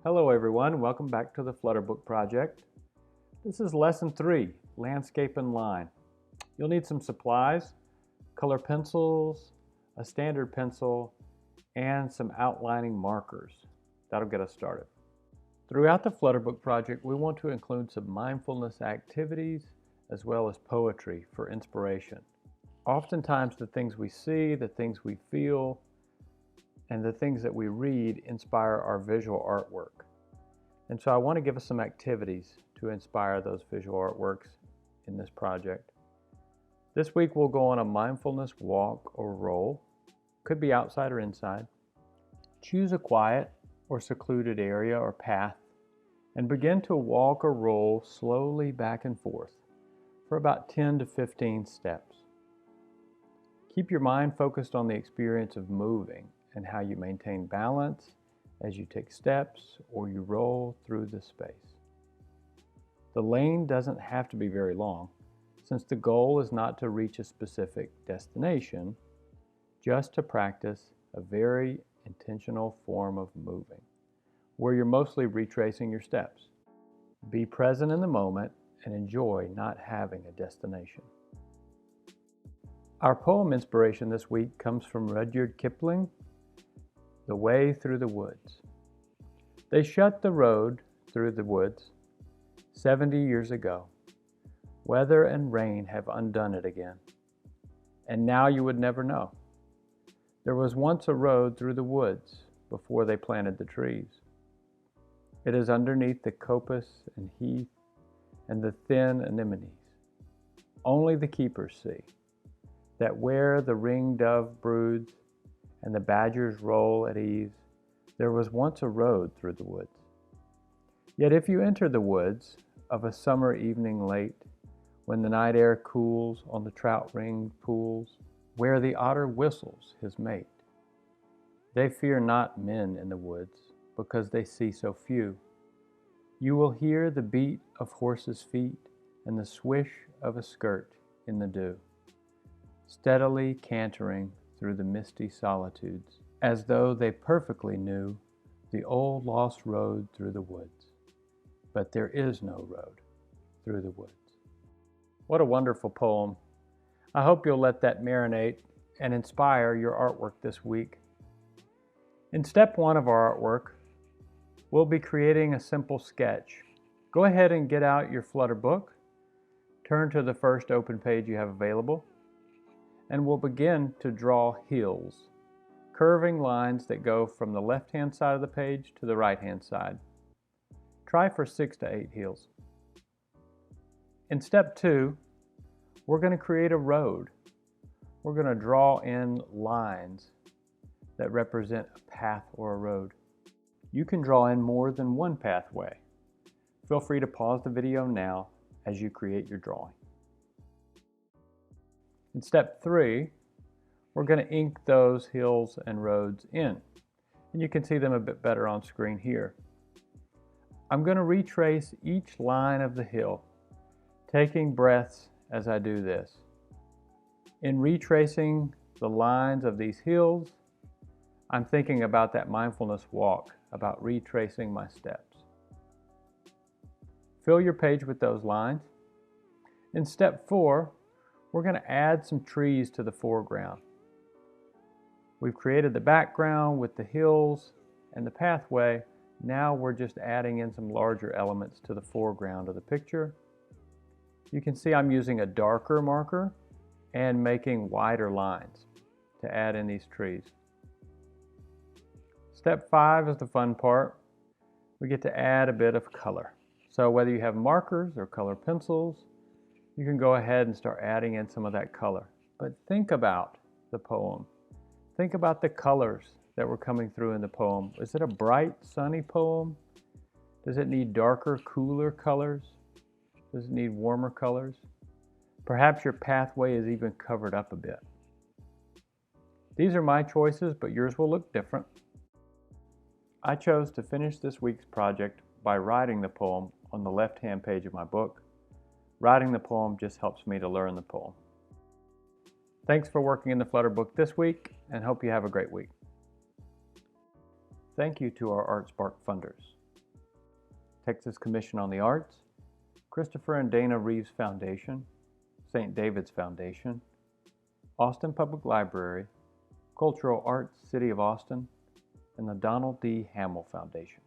Hello everyone, welcome back to the Flutter Book Project. This is Lesson 3, Landscape and Line. You'll need some supplies, color pencils, a standard pencil, and some outlining markers. That'll get us started. Throughout the Flutter Book Project, we want to include some mindfulness activities as well as poetry for inspiration. Oftentimes the things we see, the things we feel, and the things that we read inspire our visual artwork. And so I want to give us some activities to inspire those visual artworks in this project. This week we'll go on a mindfulness walk or roll. Could be outside or inside. Choose a quiet or secluded area or path and begin to walk or roll slowly back and forth for about 10 to 15 steps. Keep your mind focused on the experience of moving and how you maintain balance as you take steps or you roll through the space. The lane doesn't have to be very long, since the goal is not to reach a specific destination, just to practice a very intentional form of moving, where you're mostly retracing your steps. Be present in the moment and enjoy not having a destination. Our poem inspiration this week comes from Rudyard Kipling, The Way Through the Woods. They shut the road through the woods 70 years ago. Weather and rain have undone it again. And now you would never know. There was once a road through the woods before they planted the trees. It is underneath the coppice and heath and the thin anemones. Only the keepers see that where the ring-dove broods and the badgers roll at ease, there was once a road through the woods. Yet if you enter the woods of a summer evening late, when the night air cools on the trout-ringed pools, where the otter whistles his mate, they fear not men in the woods, because they see so few. You will hear the beat of horses' feet and the swish of a skirt in the dew, steadily cantering through the misty solitudes, as though they perfectly knew the old lost road through the woods. But there is no road through the woods. What a wonderful poem. I hope you'll let that marinate and inspire your artwork this week. In step 1 of our artwork, we'll be creating a simple sketch. Go ahead and get out your Flutter book, turn to the first open page you have available, and we'll begin to draw hills, curving lines that go from the left-hand side of the page to the right-hand side. Try for 6 to 8 hills. In step 2, we're going to create a road. We're going to draw in lines that represent a path or a road. You can draw in more than one pathway. Feel free to pause the video now as you create your drawing. In step 3, we're going to ink those hills and roads in. And you can see them a bit better on screen here. I'm going to retrace each line of the hill, taking breaths as I do this. In retracing the lines of these hills, I'm thinking about that mindfulness walk, about retracing my steps. Fill your page with those lines. In step 4, we're going to add some trees to the foreground. We've created the background with the hills and the pathway. Now we're just adding in some larger elements to the foreground of the picture. You can see I'm using a darker marker and making wider lines to add in these trees. Step 5 is the fun part. We get to add a bit of color. So whether you have markers or color pencils, you can go ahead and start adding in some of that color. But think about the poem. Think about the colors that were coming through in the poem. Is it a bright, sunny poem? Does it need darker, cooler colors? Does it need warmer colors? Perhaps your pathway is even covered up a bit. These are my choices, but yours will look different. I chose to finish this week's project by writing the poem on the left-hand page of my book. Writing the poem just helps me to learn the poem. Thanks for working in the Flutter book this week, and hope you have a great week. Thank you to our ArtSpark funders. Texas Commission on the Arts, Christopher and Dana Reeves Foundation, St. David's Foundation, Austin Public Library, Cultural Arts City of Austin, and the Donald D. Hamill Foundation.